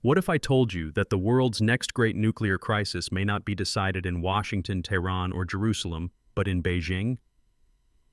What if I told you that the world's next great nuclear crisis may not be decided in Washington, Tehran, or Jerusalem, but in Beijing?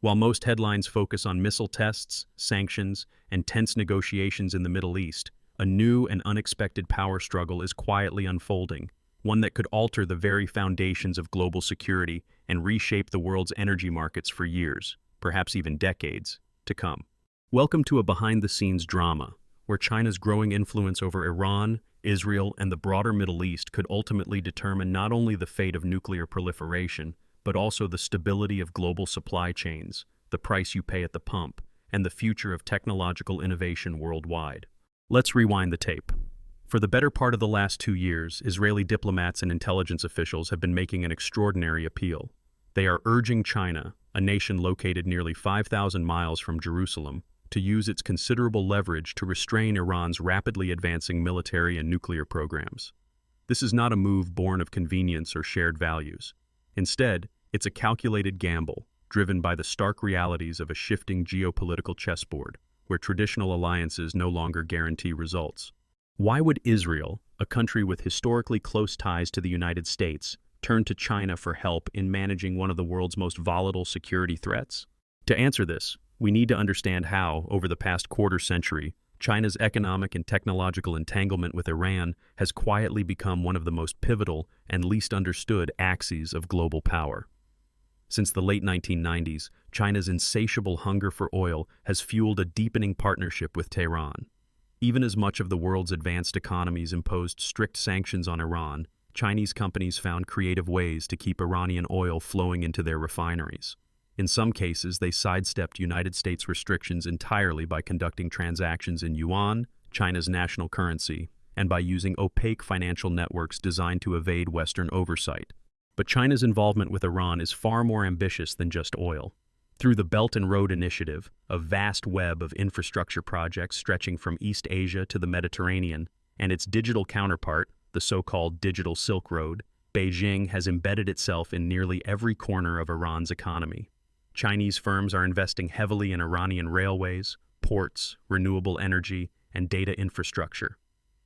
While most headlines focus on missile tests, sanctions, and tense negotiations in the Middle East, a new and unexpected power struggle is quietly unfolding, one that could alter the very foundations of global security and reshape the world's energy markets for years, perhaps even decades, to come. Welcome to a behind-the-scenes drama, where China's growing influence over Iran, Israel, and the broader Middle East could ultimately determine not only the fate of nuclear proliferation, but also the stability of global supply chains, the price you pay at the pump, and the future of technological innovation worldwide. Let's rewind the tape. For the better part of the last 2 years, Israeli diplomats and intelligence officials have been making an extraordinary appeal. They are urging China, a nation located nearly 5,000 miles from Jerusalem, to use its considerable leverage to restrain Iran's rapidly advancing military and nuclear programs. This is not a move born of convenience or shared values. Instead, it's a calculated gamble, driven by the stark realities of a shifting geopolitical chessboard, where traditional alliances no longer guarantee results. Why would Israel, a country with historically close ties to the United States, turn to China for help in managing one of the world's most volatile security threats? To answer this, we need to understand how, over the past quarter century, China's economic and technological entanglement with Iran has quietly become one of the most pivotal and least understood axes of global power. Since the late 1990s, China's insatiable hunger for oil has fueled a deepening partnership with Tehran. Even as much of the world's advanced economies imposed strict sanctions on Iran, Chinese companies found creative ways to keep Iranian oil flowing into their refineries. In some cases, they sidestepped United States restrictions entirely by conducting transactions in yuan, China's national currency, and by using opaque financial networks designed to evade Western oversight. But China's involvement with Iran is far more ambitious than just oil. Through the Belt and Road Initiative, a vast web of infrastructure projects stretching from East Asia to the Mediterranean, and its digital counterpart, the so-called Digital Silk Road, Beijing has embedded itself in nearly every corner of Iran's economy. Chinese firms are investing heavily in Iranian railways, ports, renewable energy, and data infrastructure.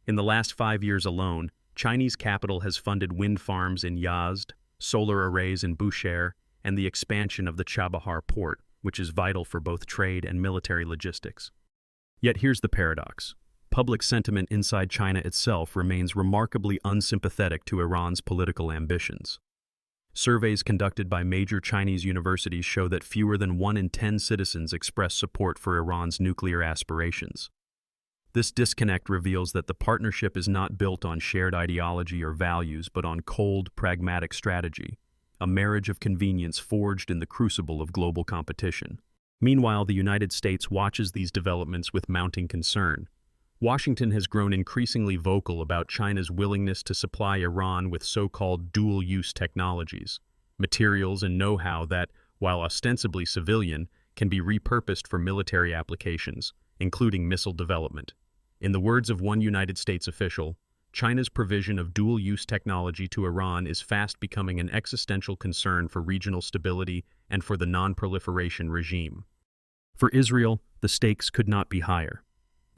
In the last 5 years alone, Chinese capital has funded wind farms in Yazd, solar arrays in Bushehr, and the expansion of the Chabahar port, which is vital for both trade and military logistics. Yet here's the paradox. Public sentiment inside China itself remains remarkably unsympathetic to Iran's political ambitions. Surveys conducted by major Chinese universities show that fewer than 1 in 10 citizens express support for Iran's nuclear aspirations. This disconnect reveals that the partnership is not built on shared ideology or values, but on cold, pragmatic strategy, a marriage of convenience forged in the crucible of global competition. Meanwhile, the United States watches these developments with mounting concern. Washington has grown increasingly vocal about China's willingness to supply Iran with so-called dual-use technologies, materials and know-how that, while ostensibly civilian, can be repurposed for military applications, including missile development. In the words of one United States official, China's provision of dual-use technology to Iran is fast becoming an existential concern for regional stability and for the nonproliferation regime. For Israel, the stakes could not be higher.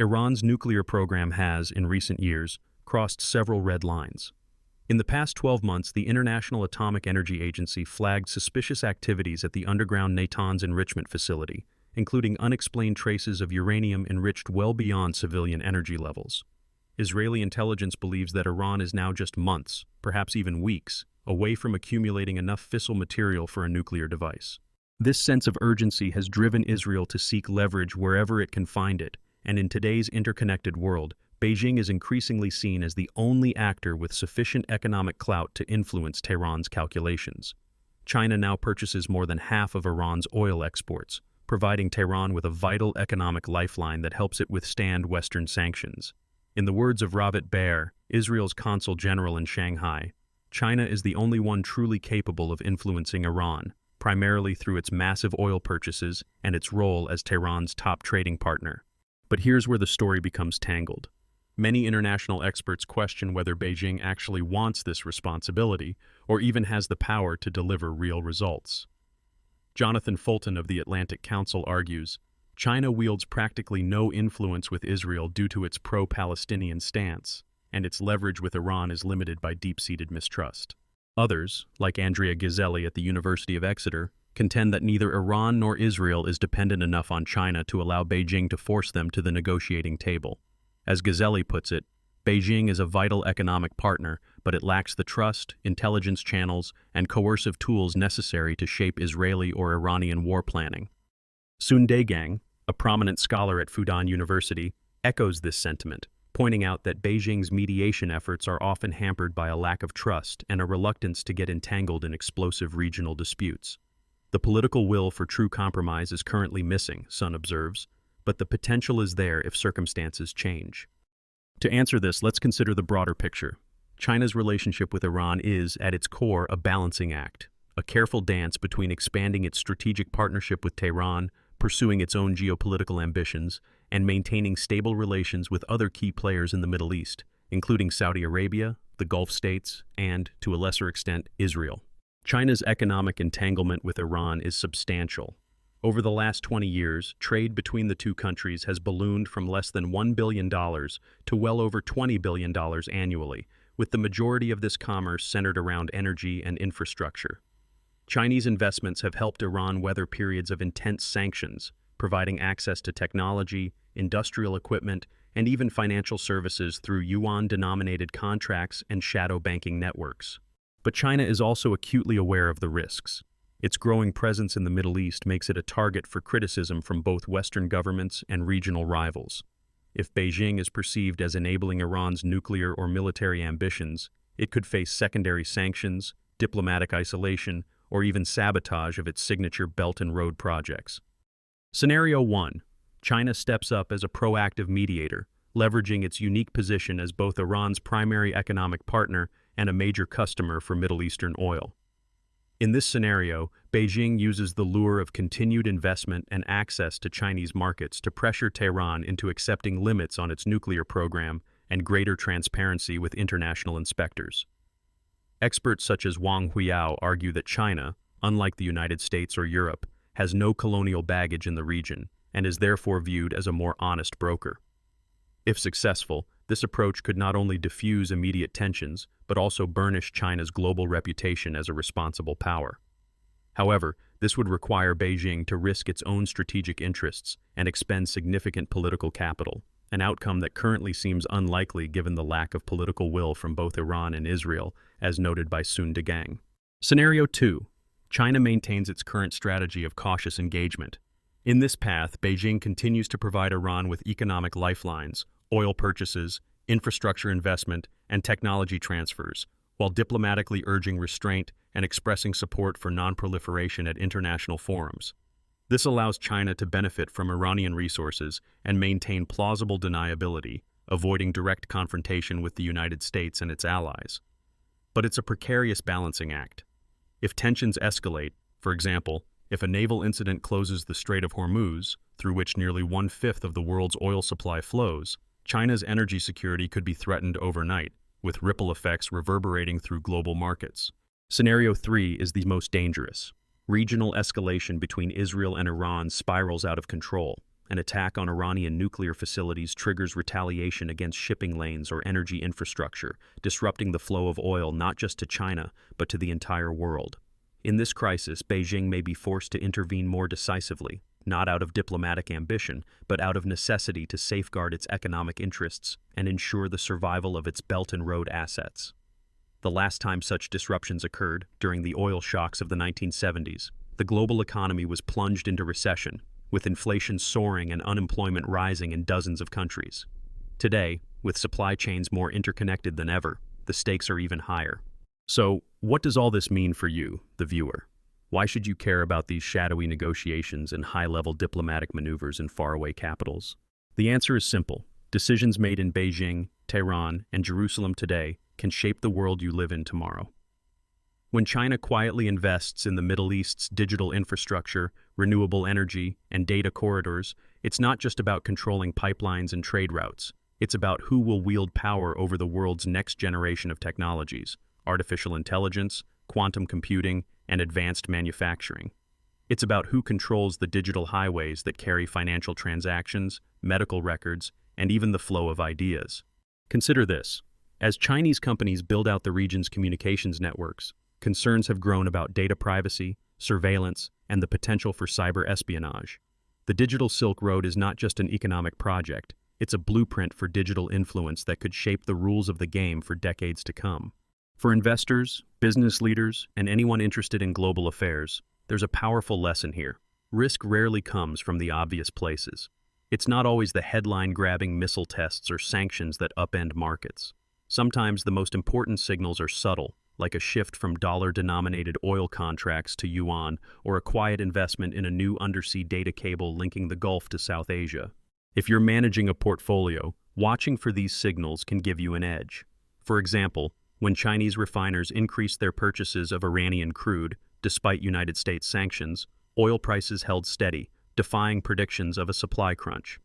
Iran's nuclear program has, in recent years, crossed several red lines. In the past 12 months, the International Atomic Energy Agency flagged suspicious activities at the underground Natanz enrichment facility, including unexplained traces of uranium enriched well beyond civilian energy levels. Israeli intelligence believes that Iran is now just months, perhaps even weeks, away from accumulating enough fissile material for a nuclear device. This sense of urgency has driven Israel to seek leverage wherever it can find it, and in today's interconnected world, Beijing is increasingly seen as the only actor with sufficient economic clout to influence Tehran's calculations. China now purchases more than half of Iran's oil exports, providing Tehran with a vital economic lifeline that helps it withstand Western sanctions. In the words of Ravit Bear, Israel's consul general in Shanghai, China is the only one truly capable of influencing Iran, primarily through its massive oil purchases and its role as Tehran's top trading partner. But here's where the story becomes tangled. Many international experts question whether Beijing actually wants this responsibility or even has the power to deliver real results. Jonathan Fulton of the Atlantic Council argues, China wields practically no influence with Israel due to its pro-Palestinian stance. and its leverage with Iran is limited by deep-seated mistrust. Others, like Andrea Ghiselli at the University of Exeter, contend that neither Iran nor Israel is dependent enough on China to allow Beijing to force them to the negotiating table. As Ghiselli puts it, Beijing is a vital economic partner, but it lacks the trust, intelligence channels, and coercive tools necessary to shape Israeli or Iranian war planning. Sun Dagang, a prominent scholar at Fudan University, echoes this sentiment, pointing out that Beijing's mediation efforts are often hampered by a lack of trust and a reluctance to get entangled in explosive regional disputes. The political will for true compromise is currently missing, Sun observes, but the potential is there if circumstances change. To answer this, let's consider the broader picture. China's relationship with Iran is, at its core, a balancing act, a careful dance between expanding its strategic partnership with Tehran, pursuing its own geopolitical ambitions, and maintaining stable relations with other key players in the Middle East, including Saudi Arabia, the Gulf states, and, to a lesser extent, Israel. China's economic entanglement with Iran is substantial. Over the last 20 years, trade between the two countries has ballooned from less than $1 billion to well over $20 billion annually, with the majority of this commerce centered around energy and infrastructure. Chinese investments have helped Iran weather periods of intense sanctions, providing access to technology, industrial equipment, and even financial services through yuan-denominated contracts and shadow banking networks. But China is also acutely aware of the risks. Its growing presence in the Middle East makes it a target for criticism from both Western governments and regional rivals. If Beijing is perceived as enabling Iran's nuclear or military ambitions, it could face secondary sanctions, diplomatic isolation, or even sabotage of its signature Belt and Road projects. Scenario 1. China steps up as a proactive mediator, leveraging its unique position as both Iran's primary economic partner and a major customer for Middle Eastern oil. In this scenario, Beijing uses the lure of continued investment and access to Chinese markets to pressure Tehran into accepting limits on its nuclear program and greater transparency with international inspectors. Experts such as Wang Huiyao argue that China, unlike the United States or Europe, has no colonial baggage in the region and is therefore viewed as a more honest broker. If successful, this approach could not only diffuse immediate tensions, but also burnish China's global reputation as a responsible power. However, this would require Beijing to risk its own strategic interests and expend significant political capital, an outcome that currently seems unlikely given the lack of political will from both Iran and Israel, as noted by Sun Dagang. Scenario 2. China maintains its current strategy of cautious engagement. In this path, Beijing continues to provide Iran with economic lifelines, oil purchases, infrastructure investment, and technology transfers, while diplomatically urging restraint and expressing support for nonproliferation at international forums. This allows China to benefit from Iranian resources and maintain plausible deniability, avoiding direct confrontation with the United States and its allies. But it's a precarious balancing act. If tensions escalate, for example, if a naval incident closes the Strait of Hormuz, through which nearly one-fifth of the world's oil supply flows, China's energy security could be threatened overnight, with ripple effects reverberating through global markets. Scenario 3 is the most dangerous. Regional escalation between Israel and Iran spirals out of control. An attack on Iranian nuclear facilities triggers retaliation against shipping lanes or energy infrastructure, disrupting the flow of oil not just to China, but to the entire world. In this crisis, Beijing may be forced to intervene more decisively, not out of diplomatic ambition, but out of necessity to safeguard its economic interests and ensure the survival of its Belt and Road assets. The last time such disruptions occurred, during the oil shocks of the 1970s, the global economy was plunged into recession, with inflation soaring and unemployment rising in dozens of countries. Today, with supply chains more interconnected than ever, the stakes are even higher. So, what does all this mean for you, the viewer? Why should you care about these shadowy negotiations and high-level diplomatic maneuvers in faraway capitals? The answer is simple. Decisions made in Beijing, Tehran, and Jerusalem today can shape the world you live in tomorrow. When China quietly invests in the Middle East's digital infrastructure, renewable energy, and data corridors, it's not just about controlling pipelines and trade routes. It's about who will wield power over the world's next generation of technologies: artificial intelligence, quantum computing, and advanced manufacturing. It's about who controls the digital highways that carry financial transactions, medical records, and even the flow of ideas. Consider this. As Chinese companies build out the region's communications networks, concerns have grown about data privacy, surveillance, and the potential for cyber espionage. The Digital Silk Road is not just an economic project, it's a blueprint for digital influence that could shape the rules of the game for decades to come. For investors, business leaders, and anyone interested in global affairs, there's a powerful lesson here. Risk rarely comes from the obvious places. It's not always the headline-grabbing missile tests or sanctions that upend markets. Sometimes the most important signals are subtle, like a shift from dollar-denominated oil contracts to yuan or a quiet investment in a new undersea data cable linking the Gulf to South Asia. If you're managing a portfolio, watching for these signals can give you an edge. For example, when Chinese refiners increased their purchases of Iranian crude, despite United States sanctions, oil prices held steady, defying predictions of a supply crunch.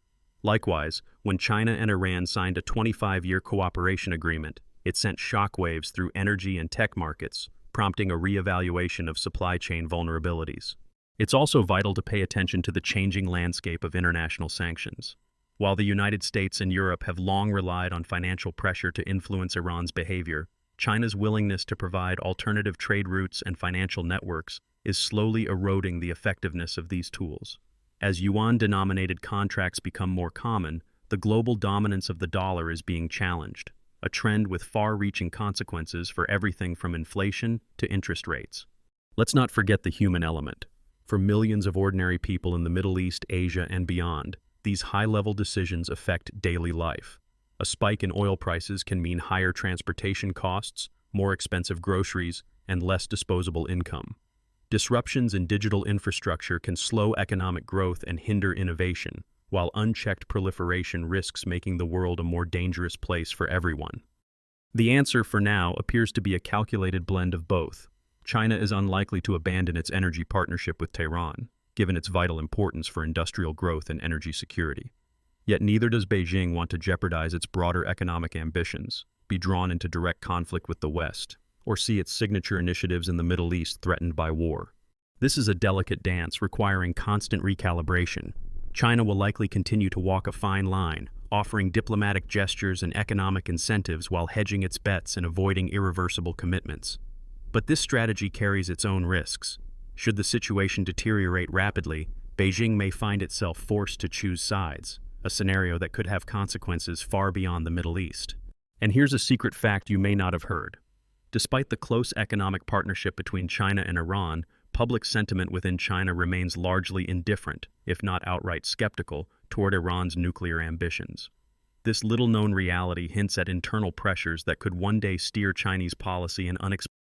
Likewise, when China and Iran signed a 25-year cooperation agreement, it sent shockwaves through energy and tech markets, prompting a reevaluation of supply chain vulnerabilities. It's also vital to pay attention to the changing landscape of international sanctions. While the United States and Europe have long relied on financial pressure to influence Iran's behavior, China's willingness to provide alternative trade routes and financial networks is slowly eroding the effectiveness of these tools. As yuan-denominated contracts become more common, the global dominance of the dollar is being challenged, a trend with far-reaching consequences for everything from inflation to interest rates. Let's not forget the human element. For millions of ordinary people in the Middle East, Asia, and beyond, these high-level decisions affect daily life. A spike in oil prices can mean higher transportation costs, more expensive groceries, and less disposable income. Disruptions in digital infrastructure can slow economic growth and hinder innovation, while unchecked proliferation risks making the world a more dangerous place for everyone. The answer for now appears to be a calculated blend of both. China is unlikely to abandon its energy partnership with Tehran, given its vital importance for industrial growth and energy security. Yet neither does Beijing want to jeopardize its broader economic ambitions, be drawn into direct conflict with the West, or see its signature initiatives in the Middle East threatened by war. This is a delicate dance requiring constant recalibration. China will likely continue to walk a fine line, offering diplomatic gestures and economic incentives while hedging its bets and avoiding irreversible commitments. But this strategy carries its own risks. Should the situation deteriorate rapidly, Beijing may find itself forced to choose sides, a scenario that could have consequences far beyond the Middle East. And here's a secret fact you may not have heard. Despite the close economic partnership between China and Iran, public sentiment within China remains largely indifferent, if not outright skeptical, toward Iran's nuclear ambitions. This little-known reality hints at internal pressures that could one day steer Chinese policy in unexpected